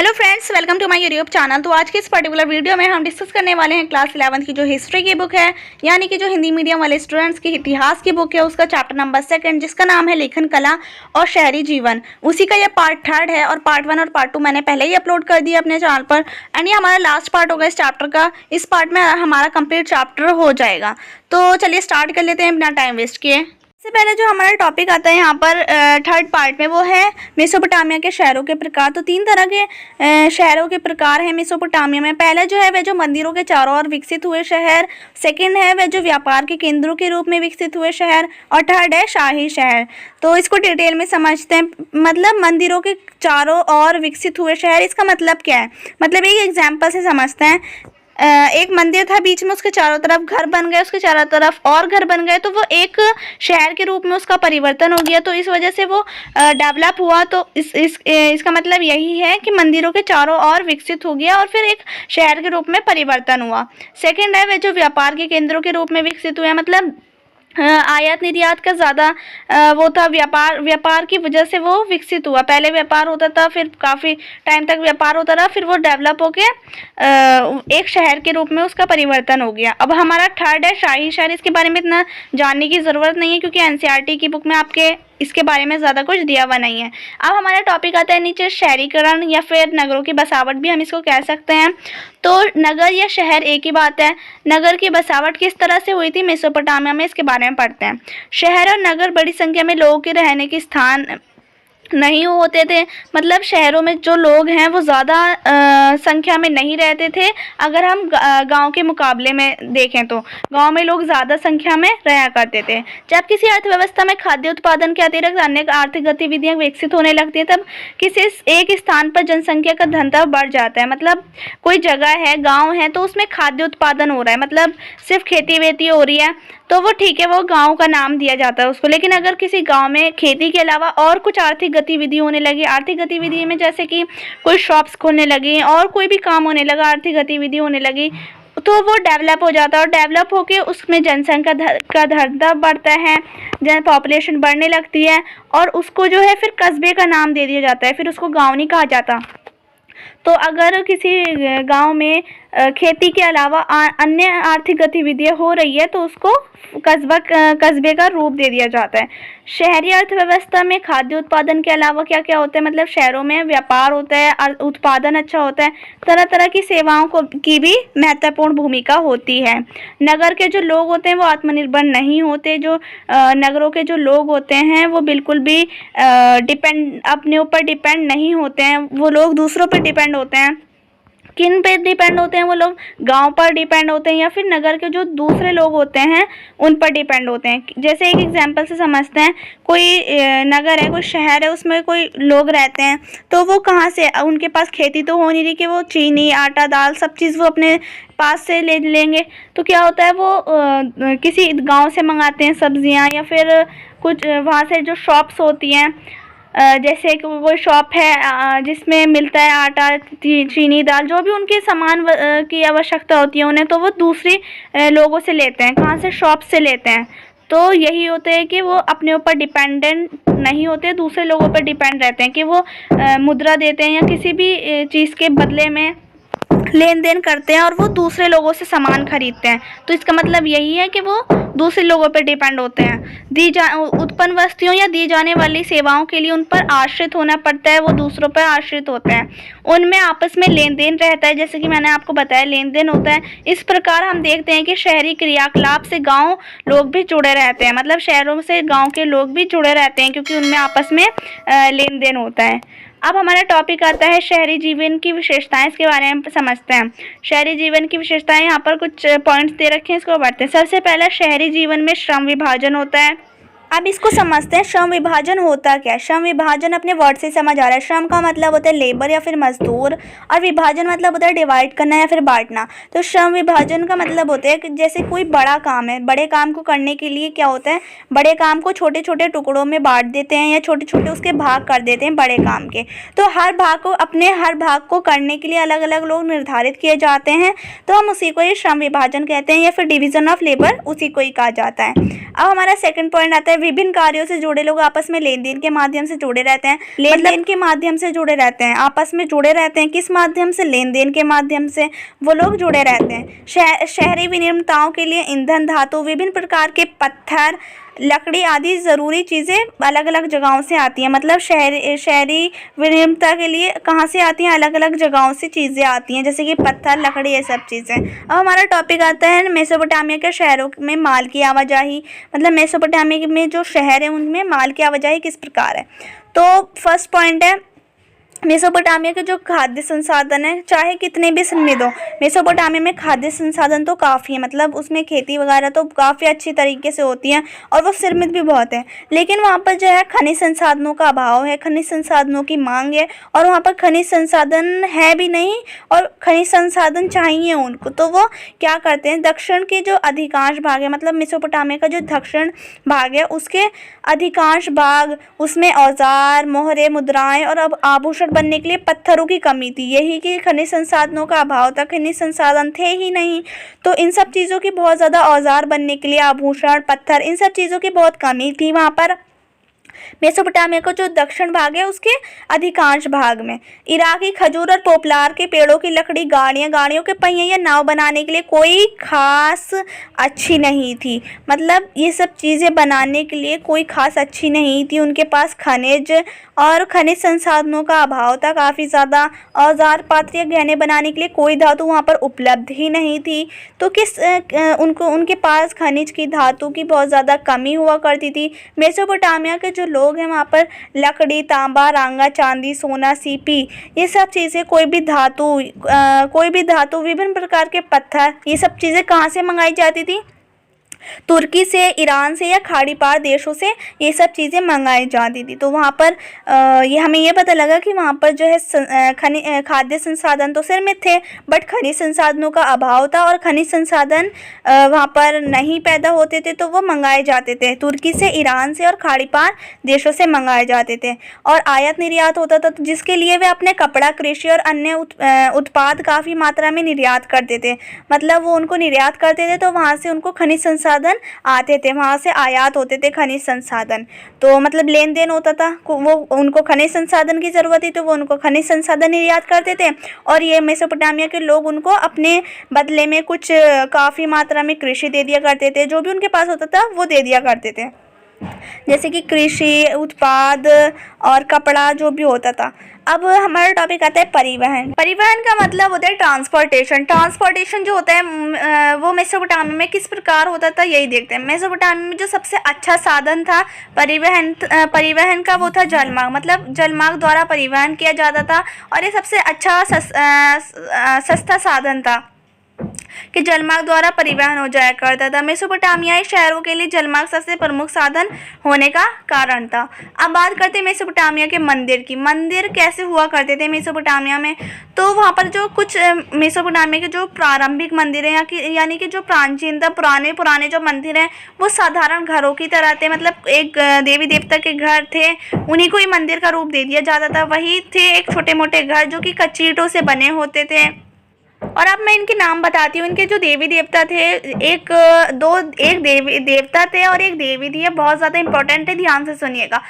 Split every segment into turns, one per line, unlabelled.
Hello friends, welcome to my YouTube channel. तो आज के इस पर्टिकुलर वीडियो में हम डिस्कस करने वाले हैं क्लास 11th की जो हिस्ट्री की बुक है, यानी कि जो हिंदी मीडियम वाले स्टूडेंट्स की इतिहास की बुक है, उसका चैप्टर नंबर 2 जिसका नाम है लेखन कला और शहरी जीवन। उसी का ये पार्ट 3 है और पार्ट 1 और पार्ट 2 मैंने पहले ही अपलोड कर दिया अपने चैनल पर। एंड ये हमारा लास्ट पार्ट होगा इस चैप्टर का। इस पार्ट में हमारा कंप्लीट चैप्टर हो जाएगा। तो चलिए स्टार्ट कर लेते हैं बिना टाइम वेस्ट किए। सबसे पहले जो हमारा टॉपिक आता है यहाँ पर थर्ड पार्ट में, वो है मेसोपोटामिया के शहरों के प्रकार। तो 3 तरह के शहरों के प्रकार हैं मेसोपोटामिया में। पहला जो है वह जो मंदिरों के चारों ओर विकसित हुए शहर, सेकंड है वह जो व्यापार के केंद्रों के रूप में विकसित हुए शहर, और थर्ड है शाही शहर। तो इसको डिटेल में समझते हैं। मतलब मंदिरों के चारों ओर विकसित हुए शहर, इसका मतलब क्या है? मतलब एक एग्जाम्पल से समझते हैं। एक मंदिर था, बीच में उसके चारों तरफ घर बन गए, उसके चारों तरफ और घर बन गए, तो वो एक शहर के रूप में उसका परिवर्तन हो गया। तो इस वजह से वो डेवलप हुआ। तो इसका मतलब यही है कि मंदिरों के चारों ओर विकसित हो गया और फिर एक शहर के रूप में परिवर्तन हुआ। सेकंड है वे जो व्यापार के केंद्रों के रूप में विकसित हुए। मतलब आयात निर्यात का ज़्यादा वो था, व्यापार की वजह से वो विकसित हुआ। पहले व्यापार होता था, फिर काफ़ी टाइम तक व्यापार होता रहा, फिर वो डेवलप होके एक शहर के रूप में उसका परिवर्तन हो गया। अब हमारा थर्ड है शाही शहर। इसके बारे में इतना जानने की ज़रूरत नहीं है क्योंकि एनसीईआरटी की बुक में आपके इसके बारे में ज़्यादा कुछ दिया हुआ नहीं है। अब हमारा टॉपिक आता है नीचे शहरीकरण या फिर नगरों की बसावट भी हम इसको कह सकते हैं। तो नगर या शहर एक ही बात है। नगर की बसावट किस तरह से हुई थी मेसोपोटामिया में, इसके बारे में पढ़ते हैं। शहर और नगर बड़ी संख्या में लोगों के रहने के स्थान नहीं होते थे। मतलब शहरों में जो लोग हैं वो ज़्यादा संख्या में नहीं रहते थे। अगर हम गांव के मुकाबले में देखें तो गांव में लोग ज़्यादा संख्या में रहा करते थे। जब किसी अर्थव्यवस्था में खाद्य उत्पादन के अतिरिक्त अन्य आर्थिक गतिविधियां विकसित होने लगती हैं, तब किसी एक स्थान पर जनसंख्या का घनत्व बढ़ जाता है। मतलब कोई जगह है, गाँव है, तो उसमें खाद्य उत्पादन हो रहा है, मतलब सिर्फ खेती वेती हो रही है, तो वो ठीक है, वो गांव का नाम दिया जाता है उसको। लेकिन अगर किसी गांव में खेती के अलावा और कुछ आर्थिक गतिविधि होने लगी, आर्थिक गतिविधि में जैसे कि कोई शॉप्स खोलने लगी और कोई भी काम होने लगा, आर्थिक गतिविधि होने लगी, तो वो डेवलप हो जाता है। और डेवलप होके उसमें जनसंख्या का घनत्व बढ़ता है, पॉपुलेशन बढ़ने लगती है और उसको जो है फिर कस्बे का नाम दे दिया जाता है, फिर उसको गाँव नहीं कहा जाता। तो अगर किसी गांव में खेती के अलावा अन्य आर्थिक गतिविधियां हो रही है तो उसको कस्बे का रूप दे दिया जाता है। शहरी अर्थव्यवस्था में खाद्य उत्पादन के अलावा क्या क्या होता है? मतलब शहरों में व्यापार होता है, उत्पादन अच्छा होता है, तरह तरह की सेवाओं की भी महत्वपूर्ण भूमिका होती है। नगर के जो लोग होते हैं वो आत्मनिर्भर नहीं होते। जो नगरों के जो लोग होते हैं वो बिल्कुल भी अपने ऊपर डिपेंड नहीं होते हैं। वो लोग दूसरों पर डिपेंड होते हैं। किन पे डिपेंड होते हैं? वो लोग गांव पर डिपेंड होते हैं या फिर नगर के जो दूसरे लोग होते हैं उन पर डिपेंड होते हैं। जैसे एक एग्जांपल से समझते हैं। कोई नगर है, कोई शहर है, उसमें कोई लोग रहते हैं, तो वो कहाँ से, उनके पास खेती तो हो नहीं रही कि वो चीनी, आटा, दाल सब चीज़ वो अपने पास से ले लेंगे। तो क्या होता है, वो किसी गाँव से मंगाते हैं सब्जियाँ, या फिर कुछ वहाँ से जो शॉप्स होती हैं, जैसे कि कोई शॉप है जिसमें मिलता है आटा, चीनी, दाल, जो भी उनके सामान की आवश्यकता होती है उन्हें, तो वो दूसरी लोगों से लेते हैं। कहाँ से? शॉप से लेते हैं। तो यही होता है कि वो अपने ऊपर डिपेंडेंट नहीं होते, दूसरे लोगों पर डिपेंड रहते हैं कि वो मुद्रा देते हैं या किसी भी चीज़ के बदले में लेन देन करते हैं और वो दूसरे लोगों से सामान खरीदते हैं। तो इसका मतलब यही है कि वो दूसरे लोगों पर डिपेंड होते हैं। उत्पन्न वस्तुओं या दी जाने वाली सेवाओं के लिए उन पर आश्रित होना पड़ता है, वो दूसरों पर आश्रित होते हैं। उनमें आपस में लेन देन रहता है, जैसे कि मैंने आपको बताया लेन देन होता है। इस प्रकार हम देखते हैं कि शहरी क्रियाकलाप से गाँव लोग भी जुड़े रहते हैं। मतलब शहरों से गाँव के लोग भी जुड़े रहते हैं क्योंकि उनमें आपस में लेन देन होता है। अब हमारा टॉपिक आता है शहरी जीवन की विशेषताएं। इसके बारे में समझते हैं। शहरी जीवन की विशेषताएं, यहाँ पर कुछ पॉइंट्स दे रखे हैं, इसको पढ़ते हैं। सबसे पहला, शहरी जीवन में श्रम विभाजन होता है। अब इसको समझते हैं, श्रम विभाजन होता क्या है। श्रम विभाजन अपने वर्ड से समझ आ रहा है। श्रम का मतलब होता है लेबर या फिर मजदूर, और विभाजन मतलब होता है डिवाइड करना या फिर बांटना। तो श्रम विभाजन का मतलब होता है कि जैसे कोई बड़ा काम है, बड़े काम को करने के लिए क्या होता है, बड़े काम को छोटे छोटे टुकड़ों में बांट देते हैं या छोटे छोटे उसके भाग कर देते हैं बड़े काम के। तो हर भाग को करने के लिए अलग अलग लोग निर्धारित किए जाते हैं, तो हम उसी को ये श्रम विभाजन कहते हैं या फिर डिवीजन ऑफ लेबर, उसी को ही कहा जाता है। अब हमारा सेकंड पॉइंट आता है विभिन्न कार्यों से जुड़े लोग आपस में लेन देन के माध्यम से जुड़े रहते हैं, लेन देन के माध्यम से जुड़े रहते हैं, आपस में जुड़े रहते हैं। किस माध्यम से? लेन देन के माध्यम से वो लोग जुड़े रहते हैं। शहरी विनिर्माताओं के लिए ईंधन, धातु, विभिन्न प्रकार के पत्थर, लकड़ी आदि ज़रूरी चीज़ें अलग अलग जगहों से आती हैं। मतलब शहरी विनिर्माता के लिए कहाँ से आती हैं? अलग अलग जगहों से चीज़ें आती हैं, जैसे कि पत्थर, लकड़ी, ये सब चीज़ें। अब हमारा टॉपिक आता है मेसोपोटामिया के शहरों में माल की आवाजाही। मतलब मेसोपोटामिया में जो शहर है उनमें माल की आवाजाही किस प्रकार है। तो फर्स्ट पॉइंट है, मेसोपोटामिया के जो खाद्य संसाधन है, चाहे कितने भी समृद्ध हो, मेसोपोटामिया में खाद्य संसाधन तो काफ़ी है। मतलब उसमें खेती वगैरह तो काफ़ी अच्छी तरीके से होती है और वो समृद्ध भी बहुत है। लेकिन वहाँ पर जो है खनिज संसाधनों का अभाव है, खनिज संसाधनों की मांग है, और वहाँ पर खनिज संसाधन है भी नहीं और खनिज संसाधन चाहिए उनको। तो वो क्या करते हैं, दक्षिण के जो अधिकांश भाग है, मतलब मेसोपोटामिया का जो दक्षिण भाग है उसके अधिकांश भाग, उसमें औजार, मोहरे, मुद्राएं और अब आभूषण बनने के लिए पत्थरों की कमी थी। यही कि खनिज संसाधनों का अभाव था, खनिज संसाधन थे ही नहीं। तो इन सब चीज़ों की बहुत ज़्यादा औजार बनने के लिए, आभूषण, पत्थर, इन सब चीज़ों की बहुत कमी थी वहाँ पर। मेसोपोटामिया का जो दक्षिण भाग है उसके अधिकांश भाग में इराकी खजूर और पोपलार के पेड़ों की लकड़ी, गाड़ियों के पहिए या नाव बनाने के लिए कोई खास अच्छी नहीं थी। मतलब ये सब चीज़ें बनाने के लिए कोई खास अच्छी नहीं थी। उनके पास खनिज और खनिज संसाधनों का अभाव था काफ़ी ज़्यादा। औजार, पात्र या गहने बनाने के लिए कोई धातु वहाँ पर उपलब्ध ही नहीं थी। तो उनके पास खनिज की, धातु की बहुत ज़्यादा कमी हुआ करती थी। मेसोपोटामिया के जो लोग हैं वहाँ पर लकड़ी, तांबा, रांगा, चांदी, सोना, सीपी, ये सब चीज़ें, कोई भी धातु, विभिन्न प्रकार के पत्थर, ये सब चीज़ें कहाँ से मंगाई जाती थी? तुर्की से, ईरान से या खाड़ी पार देशों से ये सब चीज़ें मंगाई जाती थी। तो वहाँ पर हमें ये पता लगा कि वहाँ पर जो है खाद्य संसाधन तो सिर में थे, बट खनिज संसाधनों का अभाव था और खनिज संसाधन वहाँ पर नहीं पैदा होते थे, तो वो मंगाए जाते थे तुर्की से, ईरान से और खाड़ी पार देशों से मंगाए जाते थे। और आयात निर्यात होता था, तो जिसके लिए वे अपने कपड़ा, कृषि और अन्य उत्पाद काफ़ी मात्रा में निर्यात करते थे। मतलब वो उनको निर्यात करते थे तो वहाँ से उनको खनिज संसाधन आते थे, वहाँ से आयात होते थे खनिज संसाधन। तो मतलब लेन देन होता था, वो उनको खनिज संसाधन की ज़रूरत थी तो वो उनको खनिज संसाधन निर्यात करते थे, और ये मेसोपोटामिया के लोग उनको अपने बदले में कुछ काफ़ी मात्रा में कृषि दे दिया करते थे। जो भी उनके पास होता था वो दे दिया करते थे, जैसे कि कृषि उत्पाद और कपड़ा जो भी होता था। अब हमारा टॉपिक आता है परिवहन। परिवहन का मतलब होता है ट्रांसपोर्टेशन। ट्रांसपोर्टेशन जो होता है वो मेसोपोटामिया में किस प्रकार होता था, यही देखते हैं। मेसोपोटामिया में जो सबसे अच्छा साधन था परिवहन का, वो था जलमार्ग। मतलब जलमार्ग द्वारा परिवहन किया जाता था, और ये सबसे अच्छा सस्ता साधन था कि जलमार्ग द्वारा परिवहन हो जाया करता था। मेसोपोटामियाई शहरों के लिए जलमार्ग सबसे प्रमुख साधन होने का कारण था। अब बात करते हैं मेसोपोटामिया के मंदिर की। मंदिर कैसे हुआ करते थे मेसोपोटामिया में? तो वहाँ पर जो कुछ मेसोपोटामिया के जो प्रारंभिक मंदिर हैं, यानी कि जो प्राचीनता पुराने जो मंदिर हैं, वो साधारण घरों की तरह थे। मतलब एक देवी देवता के घर थे, उन्हीं को ही मंदिर का रूप दे दिया जाता था। वही थे एक छोटे मोटे घर जो कि कच्ची ईंटों से बने होते थे। और अब मैं इनके नाम बताती हूँ। इनके जो देवी देवता थे, एक देवी देवता थे और एक देवी थी। ये बहुत ज़्यादा इंपॉर्टेंट है, ध्यान से सुनिएगा।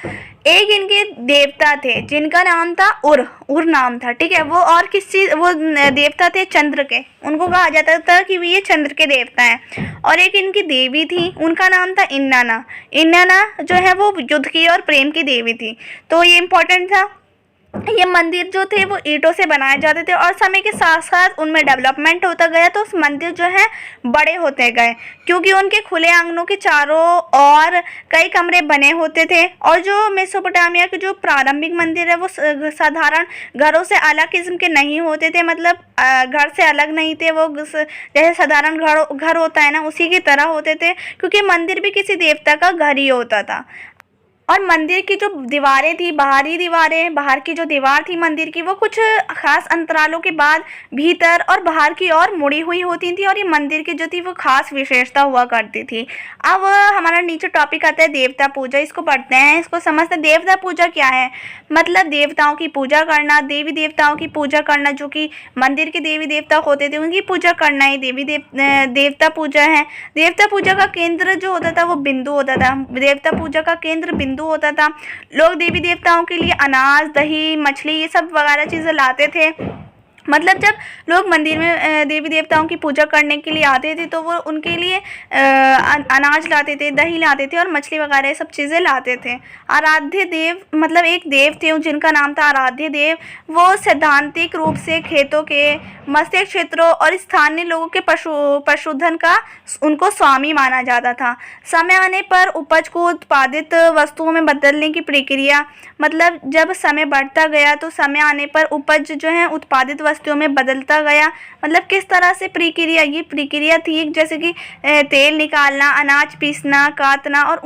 एक इनके देवता थे जिनका नाम था उर नाम था, ठीक है। वो और वो देवता थे चंद्र के, उनको कहा जाता था कि ये चंद्र के देवता हैं। और एक इनकी देवी थी, उनका नाम था इन्नाना जो है वो युद्ध की और प्रेम की देवी थी। तो ये इंपॉर्टेंट था। ये मंदिर जो थे वो ईंटों से बनाए जाते थे, और समय के साथ साथ उनमें डेवलपमेंट होता गया, तो उस मंदिर जो है बड़े होते गए, क्योंकि उनके खुले आंगनों के चारों और कई कमरे बने होते थे। और जो मेसोपोटामिया के जो प्रारंभिक मंदिर है वो साधारण घरों से अलग किस्म के नहीं होते थे। मतलब घर से अलग नहीं थे, वो जैसे साधारण घर होता है ना, उसी की तरह होते थे, क्योंकि मंदिर भी किसी देवता का घर ही होता था। और मंदिर की जो दीवारें थी, बाहरी दीवारें, बाहर की जो दीवार थी मंदिर की, वो कुछ खास अंतरालों के बाद भीतर और बाहर की ओर मुड़ी हुई होती थी और ये मंदिर की जो थी वो खास विशेषता हुआ करती थी। अब हमारा नीचे टॉपिक आता है देवता पूजा। इसको पढ़ते हैं, इसको समझते हैं। देवता पूजा क्या है? मतलब देवताओं की पूजा करना, देवी देवताओं की पूजा करना, जो कि मंदिर के देवी देवता होते थे उनकी पूजा करना ही देवता पूजा है। देवता पूजा का केंद्र जो होता था वो बिंदु होता था। देवता पूजा का केंद्र बिंदु होता था। लोग देवी देवताओं के लिए अनाज, दही, मछली ये सब वगैरह चीज़ें लाते थे। मतलब जब लोग मंदिर में देवी देवताओं की पूजा करने के लिए आते थे तो वो उनके लिए अनाज लाते थे, दही लाते थे और मछली वगैरह सब चीज़ें लाते थे। आराध्य देव मतलब एक देव थे जिनका नाम था आराध्य देव। वो सैद्धांतिक रूप से खेतों के, मत्स्य क्षेत्रों और स्थानीय लोगों के पशुधन का उनको स्वामी माना जाता था। समय आने पर उपज को उत्पादित वस्तुओं में बदलने की प्रक्रिया, मतलब जब समय बढ़ता गया तो समय आने पर उपज जो है उत्पादित वस्तुओं में बदलता गया। मतलब किस तरह से प्रक्रिया, ये प्रक्रिया थी जैसे कि तेल निकालना, अनाज पीसना, काटना और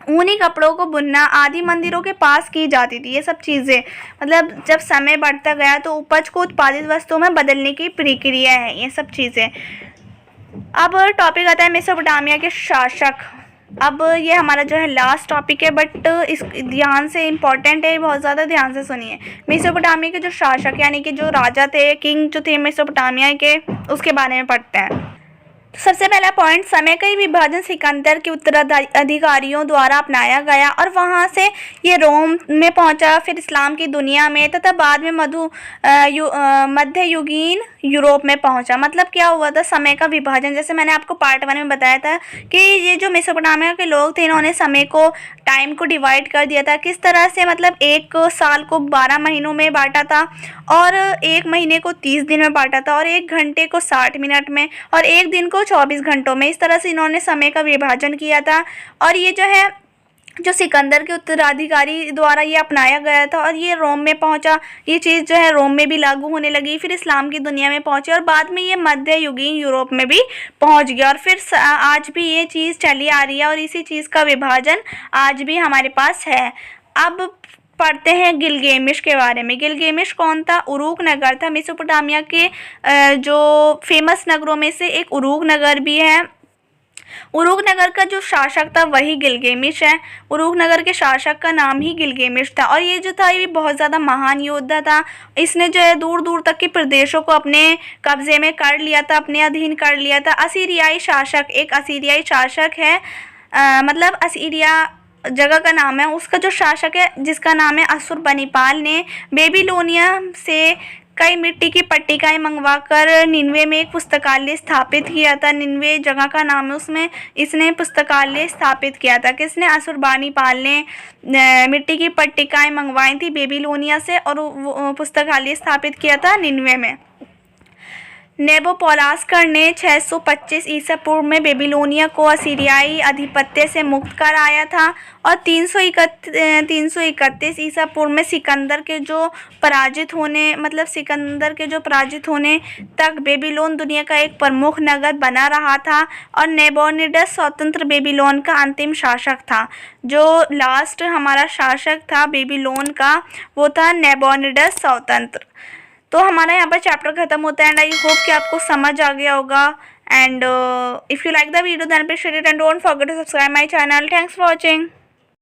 ऊनी कपड़ों को बुनना आदि मंदिरों के पास की जाती थी। ये सब चीज़ें मतलब जब समय बढ़ता गया तो उपज को उत्पादित वस्तुओं में बदलने की प्रक्रिया है ये सब चीज़ें। अब टॉपिक आता है मेसोपोटामिया के शासक। अब ये हमारा जो है लास्ट टॉपिक है, बट इस ध्यान से इम्पॉर्टेंट है, बहुत ज़्यादा ध्यान से सुनिए। मेसोपोटामिया के जो शासक यानी कि जो राजा थे, किंग जो थे मेसोपोटामिया के, उसके बारे में पढ़ते हैं। सबसे पहला पॉइंट, समय का विभाजन सिकंदर के उत्तराधिकारियों द्वारा अपनाया गया और वहां से ये रोम में पहुंचा, फिर इस्लाम की दुनिया में, तथा बाद में मध्ययुगीन यूरोप में पहुंचा। मतलब क्या हुआ था समय का विभाजन, जैसे मैंने आपको पार्ट 1 में बताया था कि ये जो मेसोपोटामिया के लोग थे इन्होंने समय को, टाइम को डिवाइड कर दिया था। किस तरह से? मतलब एक साल को 12 महीनों में बांटा था और एक महीने को 30 दिन में बांटा था और एक घंटे को 60 मिनट में और एक दिन को 24 घंटों में। इस तरह से इन्होंने समय का विभाजन किया था और ये जो है जो सिकंदर के उत्तराधिकारी द्वारा ये अपनाया गया था और ये रोम में पहुंचा। ये चीज़ जो है रोम में भी लागू होने लगी, फिर इस्लाम की दुनिया में पहुंचे और बाद में ये मध्ययुगीन यूरोप में भी पहुंच गया और फिर आज भी ये चीज़ चली आ रही है और इसी चीज़ का विभाजन आज भी हमारे पास है। अब पढ़ते हैं गिलगेमिश के बारे में। गिलगेमिश कौन था? उरूक नगर था। मेसोपोटामिया के जो फेमस नगरों में से एक उरूक नगर भी है। उरूक नगर का जो शासक था वही गिलगेमिश है। उरूक नगर के शासक का नाम ही गिलगेमिश था और ये जो था ये बहुत ज़्यादा महान योद्धा था। इसने जो है दूर दूर तक के प्रदेशों को अपने कब्जे में कर लिया था, अपने अधीन कर लिया था। असीरियाई शासक, एक असीरियाई शासक है, मतलब असीरिया जगह का नाम है, उसका जो शासक है जिसका नाम है अशुरबनिपाल ने बेबीलोनिया से कई मिट्टी की पट्टिकाएं मंगवाकर निन्वे में एक पुस्तकालय स्थापित किया था। निन्वे जगह का नाम है, उसमें इसने पुस्तकालय स्थापित किया था। किसने? अशुरबनिपाल ने मिट्टी की पट्टिकाएं मंगवाई थी बेबीलोनिया से और वो पुस्तकालय स्थापित किया था निन्वे में। नेबोपोलास्कर ने 625 ईसा पूर्व में बेबीलोनिया को असीरियाई आधिपत्य से मुक्त कराया था और 331 ईसा पूर्व में सिकंदर के जो पराजित होने तक बेबीलोन दुनिया का एक प्रमुख नगर बना रहा था और नेबोनिडस स्वतंत्र बेबीलोन का अंतिम शासक था। जो लास्ट हमारा शासक था बेबीलोन का वो था नेबोनिडस स्वतंत्र। तो हमारा यहाँ पर चैप्टर खत्म होता है एंड आई होप कि आपको समझ आ गया होगा। And if you like the video then please share it and don't forget to subscribe my channel. Thanks for watching.